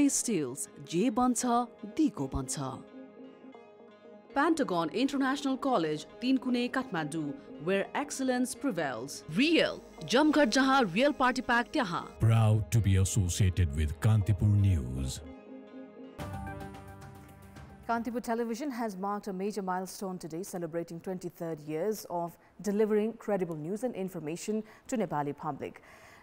Chopi Steels, J Bancha, Diko Bancha. Pentagon International College, Tinkune, Kathmandu, where excellence prevails. Real, Jamghar Jaha, Real Party Pack Tyaha. Proud to be associated with Kantipur News. Kantipur Television has marked a major milestone today, celebrating 23rd years of delivering credible news and information to Nepali public.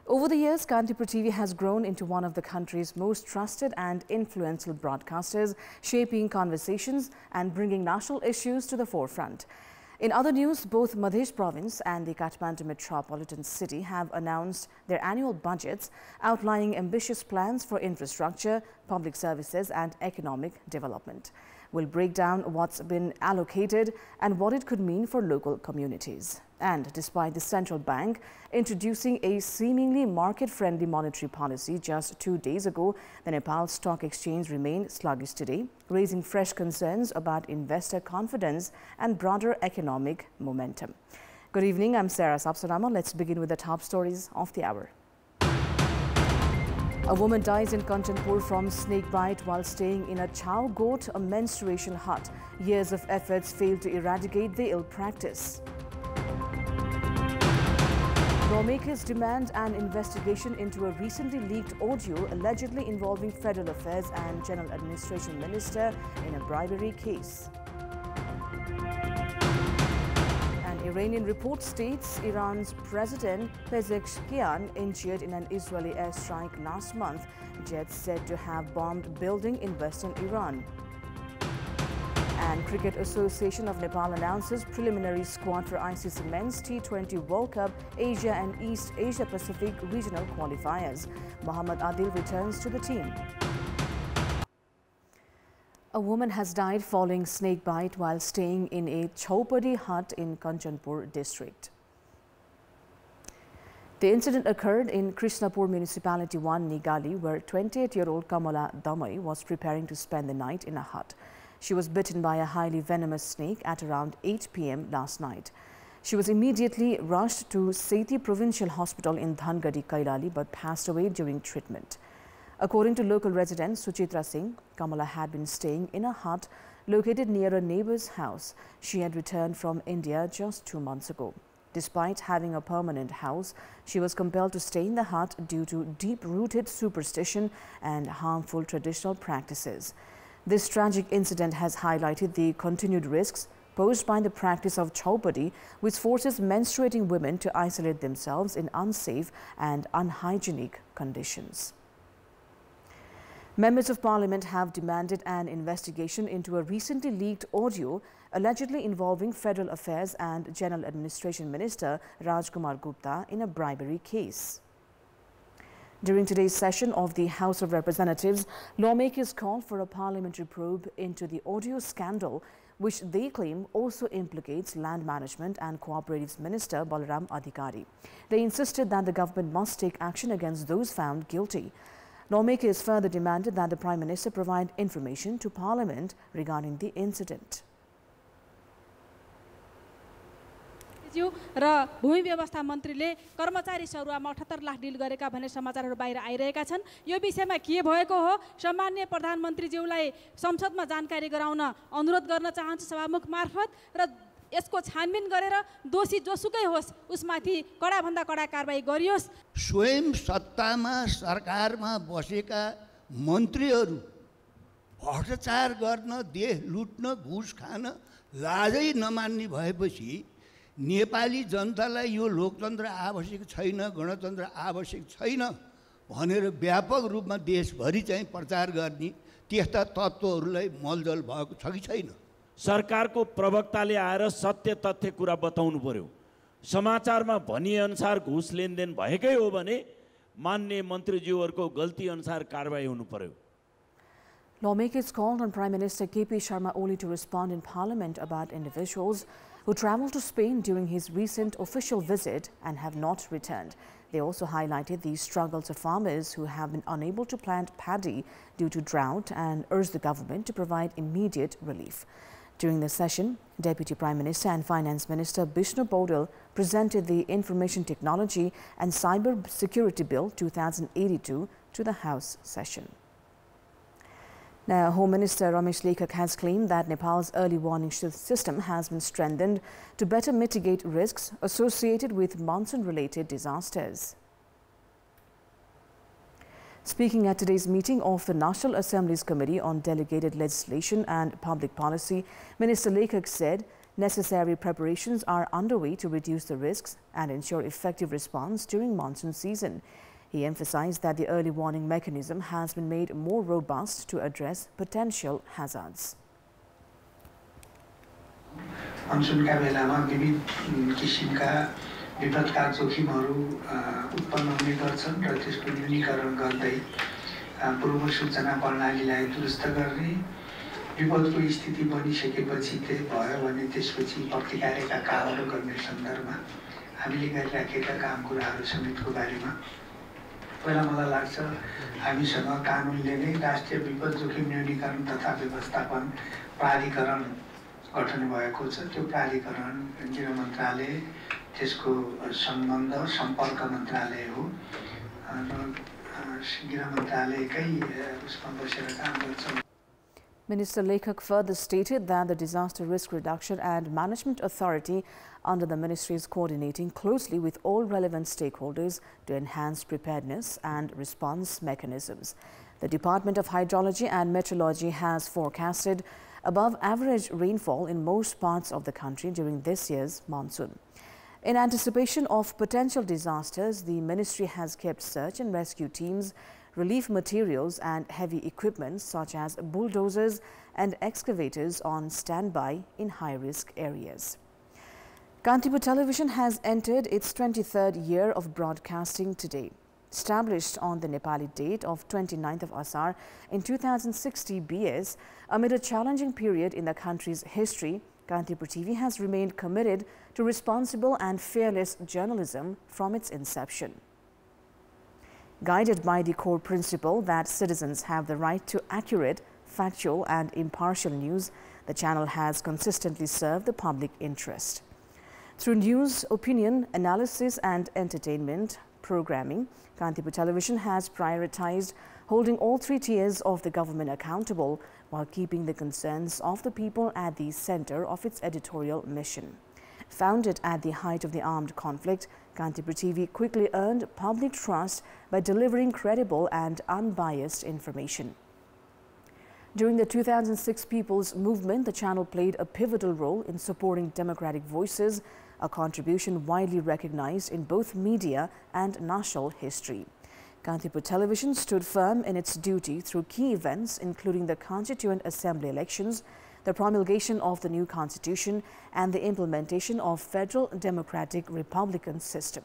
Over the years, Kantipur TV has grown into one of the country's most trusted and influential broadcasters, shaping conversations and bringing national issues to the forefront. In other news, both Madhya Province and the Kathmandu metropolitan city have announced their annual budgets, outlining ambitious plans for infrastructure, public services and economic development. We'll break down what's been allocated and what it could mean for local communities. And despite the central bank introducing a seemingly market-friendly monetary policy just 2 days ago, the Nepal Stock Exchange remained sluggish today, raising fresh concerns about investor confidence and broader economic momentum. Good evening, I'm Sapsanamma. Let's begin with the top stories of the hour. A woman dies in Kantipur from snake bite while staying in a chow goat, a menstruation hut. Years of efforts failed to eradicate the ill practice. Lawmakers demand an investigation into a recently leaked audio allegedly involving Federal Affairs and General Administration Minister in a bribery case. An Iranian report states Iran's President Pezeshkian injured in an Israeli airstrike last month. Jets said to have bombed building in western Iran. And Cricket Association of Nepal announces preliminary squad for ICC Men's T20 World Cup Asia and East Asia Pacific regional qualifiers. Mohammad Adil returns to the team. A woman has died following snake bite while staying in a Chopi hut in Kanchanpur district. The incident occurred in Krishnapur Municipality 1, Nigali, where 28-year-old Kamala Damai was preparing to spend the night in a hut. She was bitten by a highly venomous snake at around 8 p.m. last night. She was immediately rushed to Sethi Provincial Hospital in Dhangadi, Kailali, but passed away during treatment. According to local resident Suchitra Singh, Kamala had been staying in a hut located near a neighbor's house. She had returned from India just 2 months ago. Despite having a permanent house, she was compelled to stay in the hut due to deep-rooted superstition and harmful traditional practices. This tragic incident has highlighted the continued risks posed by the practice of Chopi, which forces menstruating women to isolate themselves in unsafe and unhygienic conditions. Members of Parliament have demanded an investigation into a recently leaked audio allegedly involving Federal Affairs and General Administration Minister Rajkumar Gupta in a bribery case. During today's session of the House of Representatives, lawmakers called for a parliamentary probe into the audio scandal, which they claim also implicates Land Management and Cooperatives Minister Balaram Adhikari. They insisted that the government must take action against those found guilty. Lawmakers further demanded that the Prime Minister provide information to Parliament regarding the incident. र भूमि व्यवस्था मन्त्रीले कर्मचारी सरुवामा 78 lakh dill गरेका भन्ने समाचारहरू बाहिर आइरहेका छन्। यो विषयमा के भएको हो, सम्माननीय प्रधानमन्त्रीज्यूलाई संसदमा जानकारी गराउन अनुरोध गर्न चाहन्छु सभामुख मार्फत, र यसको छानबिन गरेर दोषी जोसुकै होस् उसमाथि कडा भन्दा कडा कारबाही गरियोस्। स्वयं सत्तामा सरकारमा बसेका मन्त्रीहरू भ्रष्टाचार गर्न, देश लुट्न, घुस खान लाजै नमान्ने भएपछि नेपाली जनतालाई यो लोकतन्त्र आवश्यक छैन, गणतन्त्र आवश्यक छैन भनेर व्यापक रूपमा देशभरि चाहिँ प्रचार गर्ने त्यस्ता तत्त्वहरूलाई मलजल भएको छ कि छैन? सरकारको प्रवक्ताले आएर सत्य तथ्य कुरा बताउनु पर्यो। समाचारमा भनिए अनुसार घुस लेनदेन भएकै हो भने माननीय मन्त्रीज्यूहरूको गल्ती अनुसार कारबाही हुनु पर्यो। Lawmakers called on Prime Minister KP Sharma Oli to respond in Parliament about individuals who travelled to Spain during his recent official visit and have not returned. They also highlighted the struggles of farmers who have been unable to plant paddy due to drought and urged the government to provide immediate relief. During the session, Deputy Prime Minister and Finance Minister Bishnu Bodal presented the Information Technology and Cyber Security Bill 2082 to the House session. Now, Home Minister Ramesh Lekhak has claimed that Nepal's early warning system has been strengthened to better mitigate risks associated with monsoon-related disasters. Speaking at today's meeting of the National Assembly's Committee on Delegated Legislation and Public Policy, Minister Lekhak said necessary preparations are underway to reduce the risks and ensure effective response during monsoon season. He emphasized that the early warning mechanism has been made more robust to address potential hazards. मनसुनका बेलामा विविध किसिमका विपदका जोखिमहरू उत्पन्न हुने गर्छन् र त्यसको न्यूनीकरण गर्दै पूर्व सूचना प्रणालीलाई दुरुस्त गर्ने विपदको स्थिति बनिसकेपछि त्यो भयो भने त्यसपछि प्रतिकारका कामहरू गर्ने सन्दर्भमा हामीले गरिराखेका काम कुराहरू समेतको बारेमा पहिला मलाई लाग्छ हामीसँग कानुनले नै राष्ट्रिय विपद जोखिम न्यूनीकरण तथा व्यवस्थापन प्राधिकरण गठन भएको छ। त्यो प्राधिकरण गृह मन्त्रालय त्यसको सम्बन्ध सम्पर्क मन्त्रालय हो र गृह मन्त्रालयकै उसमा बसेर काम गर्छ। Minister Lekhak further stated that the Disaster Risk Reduction and Management Authority under the ministry is coordinating closely with all relevant stakeholders to enhance preparedness and response mechanisms. The Department of Hydrology and Meteorology has forecasted above average rainfall in most parts of the country during this year's monsoon. In anticipation of potential disasters, the ministry has kept search and rescue teams, relief materials and heavy equipment such as bulldozers and excavators on standby in high-risk areas. Kantipur Television has entered its 23rd year of broadcasting today. Established on the Nepali date of 29th of Asar in 2060 BS, amid a challenging period in the country's history, Kantipur TV has remained committed to responsible and fearless journalism from its inception. Guided by the core principle that citizens have the right to accurate, factual and impartial news, the channel has consistently served the public interest. Through news, opinion, analysis and entertainment programming, Kantipur Television has prioritized holding all three tiers of the government accountable while keeping the concerns of the people at the center of its editorial mission. Founded at the height of the armed conflict, Kantipur TV quickly earned public trust by delivering credible and unbiased information. During the 2006 People's Movement, the channel played a pivotal role in supporting democratic voices, a contribution widely recognized in both media and national history. Kantipur Television stood firm in its duty through key events including the Constituent Assembly elections, the promulgation of the new constitution and the implementation of Federal Democratic Republican system.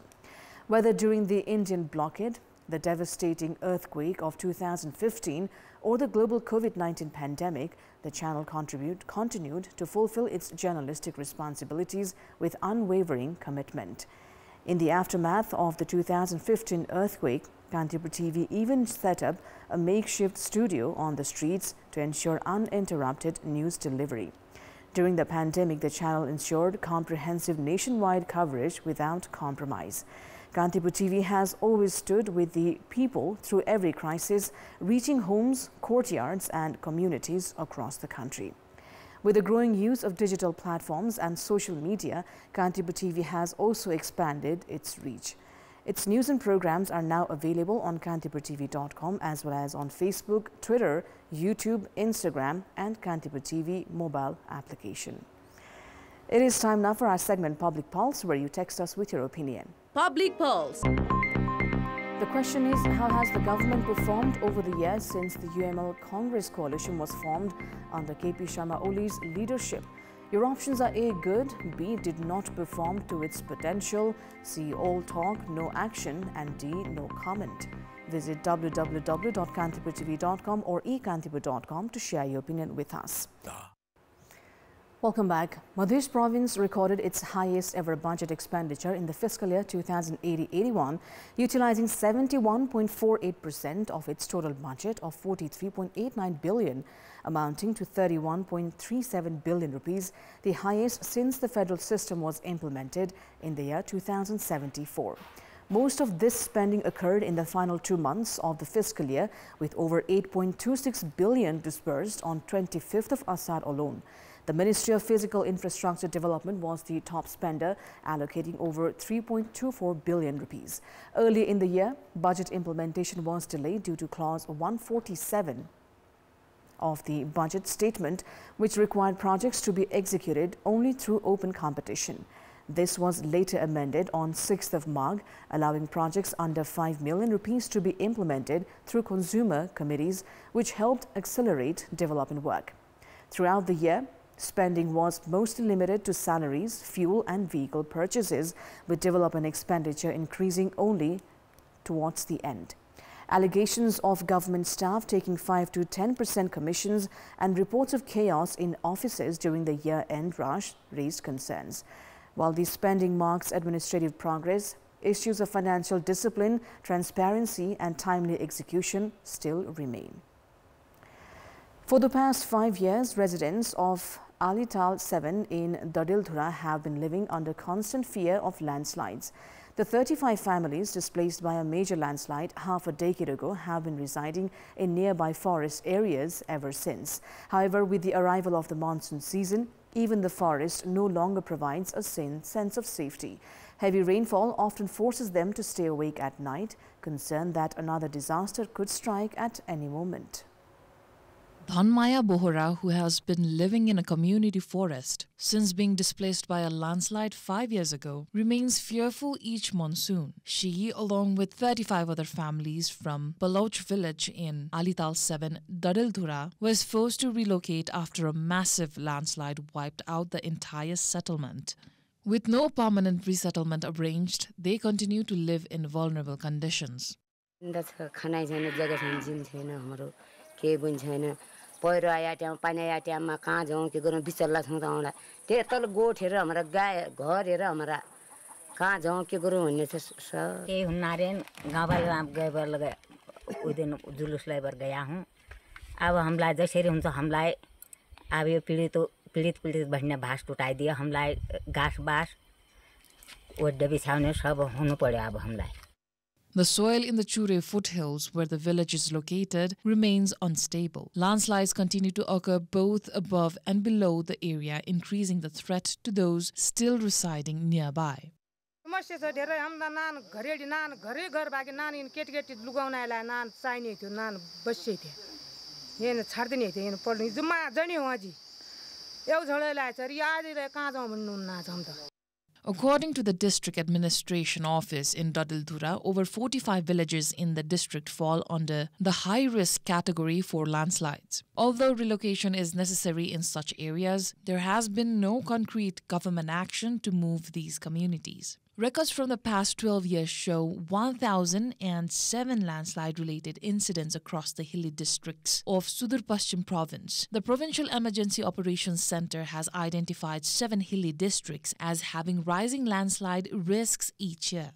Whether during the Indian blockade, the devastating earthquake of 2015 or the global COVID-19 pandemic, the channel continued to fulfill its journalistic responsibilities with unwavering commitment. In the aftermath of the 2015 earthquake, Kantipur TV even set up a makeshift studio on the streets to ensure uninterrupted news delivery. During the pandemic, the channel ensured comprehensive nationwide coverage without compromise. Kantipur TV has always stood with the people through every crisis, reaching homes, courtyards and communities across the country. With the growing use of digital platforms and social media, Kantipur TV has also expanded its reach. Its news and programs are now available on kantipurtv.com as well as on Facebook, Twitter, YouTube, Instagram and Kantipur TV mobile application. It is time now for our segment Public Pulse, where you text us with your opinion. Public Pulse. The question is, how has the government performed over the years since the UML Congress coalition was formed under KP Sharma Oli's leadership? Your options are A, good, B, did not perform to its potential, C, all talk, no action, and D, no comment. Visit www.kantipurtv.com or ekantipur.com to share your opinion with us. Welcome back. Madhya province recorded its highest ever budget expenditure in the fiscal year 2080-81, utilizing 71.48% of its total budget of 43.89 billion, amounting to 31.37 billion rupees, the highest since the federal system was implemented in the year 2074. Most of this spending occurred in the final 2 months of the fiscal year, with over 8.26 billion disbursed on 25th of Asad alone. The Ministry of Physical Infrastructure Development was the top spender, allocating over 3.24 billion rupees. Earlier in the year, budget implementation was delayed due to Clause 147 of the budget statement, which required projects to be executed only through open competition. This was later amended on 6th of March, allowing projects under 5 million rupees to be implemented through consumer committees, which helped accelerate development work. Throughout the year, spending was mostly limited to salaries, fuel and vehicle purchases, with development expenditure increasing only towards the end. Allegations of government staff taking 5 to 10% commissions and reports of chaos in offices during the year-end rush raised concerns. While the spending marks administrative progress, issues of financial discipline, transparency and timely execution still remain. For the past 5 years, residents of Alital 7 in Dadildhura have been living under constant fear of landslides. The 35 families displaced by a major landslide half a decade ago have been residing in nearby forest areas ever since. However, with the arrival of the monsoon season, even the forest no longer provides a sense of safety. Heavy rainfall often forces them to stay awake at night, concerned that another disaster could strike at any moment. Dhanmaya Bohra, who has been living in a community forest since being displaced by a landslide 5 years ago, remains fearful each monsoon. She, along with 35 other families from Baloch village in Alital 7, Dadildhura, was forced to relocate after a massive landslide wiped out the entire settlement. With no permanent resettlement arranged, they continue to live in vulnerable conditions. पहिरो आया time पानी आया टाइममा कहाँ जाउँ के गरौँ बिचल्ला छौँ त आउँला त्यही तल गोठ हेरेर हाम्रा गाई घर हेरेर हाम्रा कहाँ जाउँ के गरौँ भन्ने छ केही हुन्न रे गाउँवाले गए लगे उस दिन जुलूस लाई गया हूँ अब हामीलाई जसरी हुन्छ हामीलाई अब यो पीडित भन्ने भास टुटाइदियो हामीलाई घाँस बास ओड्डे बिछाउने सब हुनु पर्यो अब हामीलाई. The soil in the Chure foothills, where the village is located, remains unstable. Landslides continue to occur both above and below the area, increasing the threat to those still residing nearby. According to the district administration office in Dadildhura, over 45 villages in the district fall under the high-risk category for landslides. Although relocation is necessary in such areas, there has been no concrete government action to move these communities. Records from the past 12 years show 1,007 landslide-related incidents across the hilly districts of Sudur Paschim province. The Provincial Emergency Operations Center has identified 7 hilly districts as having rising landslide risks each year.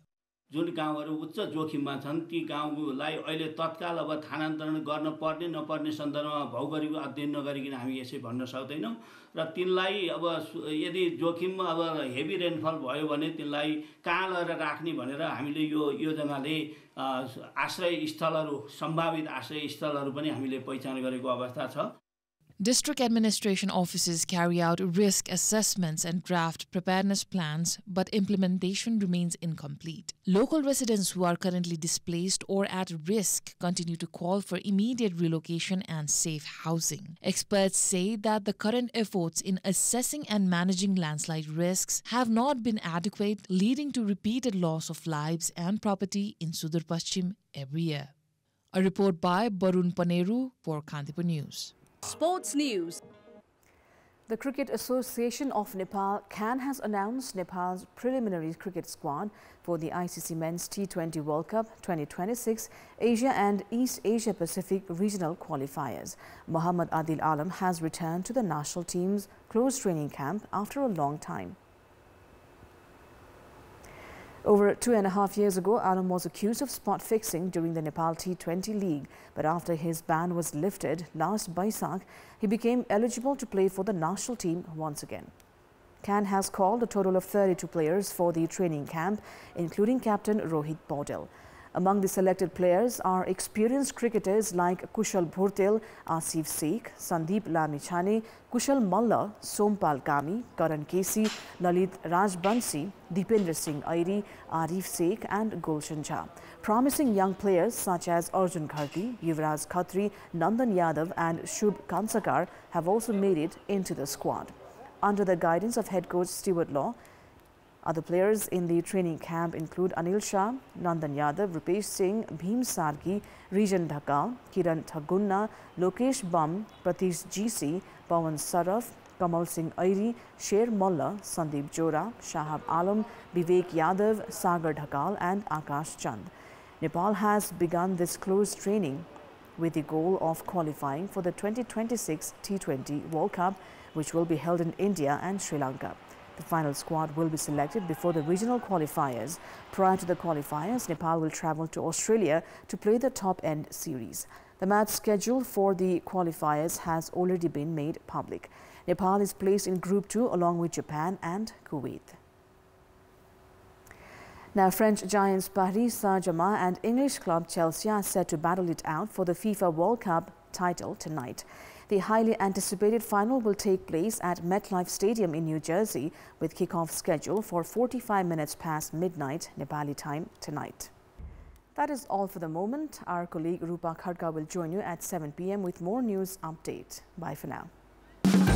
जुन गाउँहरु उच्च जोखिममा छन् ती गाउँलाई अहिले तत्काल अब स्थानान्तरण गर्न पर्ने नपर्ने सन्दर्भमा भौगोलिक अध्ययन नगरिकन हामी यसै भन्न सक्दैनौं र तिनलाई अब यदि जोखिम अब हेभी रेनफल भयो भने तिनलाई कहाँ लगेर राख्ने भनेर हामीले यो योजनाले आश्रय स्थलहरु सम्भावित आश्रय स्थलहरु पनि हामीले पहिचान गरेको अवस्था छ. District administration offices carry out risk assessments and draft preparedness plans, but implementation remains incomplete. Local residents who are currently displaced or at risk continue to call for immediate relocation and safe housing. Experts say that the current efforts in assessing and managing landslide risks have not been adequate, leading to repeated loss of lives and property in Sudur Paschim every year. A report by Barun Paneru for Kantipur News. Sports News. The Cricket Association of Nepal (CAN) has announced Nepal's preliminary cricket squad for the ICC Men's T20 World Cup 2026 Asia and East Asia Pacific regional qualifiers. Mohammad Adil Alam has returned to the national team's close training camp after a long time. Over 2.5 years ago, Alam was accused of spot fixing during the Nepal T20 League, but after his ban was lifted last Baisakh, he became eligible to play for the national team once again. CAN has called a total of 32 players for the training camp, including captain Rohit Paudel. Among the selected players are experienced cricketers like Kushal Bhurtel, Asif Sheikh, Sandeep Lamichhane, Kushal Malla, Sompal Kami, Karan Kesi, Lalit Rajbansi, Deependra Singh Airi, Arif Sheikh and Gulshan Jha. Promising young players such as Arjun Kharti, Yuvraj Khatri, Nandan Yadav and Shubh Kansakar have also made it into the squad. Under the guidance of head coach Stewart Law, other players in the training camp include Anil Shah, Nandan Yadav, Rupesh Singh, Bhim Sargi, Rijan Dhakal, Kiran Thagunna, Lokesh Bam, Pratish GC, Pawan Saraf, Kamal Singh Airi, Sher Molla, Sandeep Jora, Shahab Alam, Vivek Yadav, Sagar Dhakal and Akash Chand. Nepal has begun this close training with the goal of qualifying for the 2026 T20 World Cup, which will be held in India and Sri Lanka. The final squad will be selected before the regional qualifiers. Prior to the qualifiers, Nepal will travel to Australia to play the top-end series. The match schedule for the qualifiers has already been made public. Nepal is placed in Group 2 along with Japan and Kuwait. Now, French giants Paris Saint-Germain and English club Chelsea are set to battle it out for the FIFA World Cup title tonight. The highly anticipated final will take place at MetLife Stadium in New Jersey, with kickoff scheduled for 45 minutes past midnight Nepali time tonight. That is all for the moment. Our colleague Rupa Khadka will join you at 7 p.m. with more news update. Bye for now.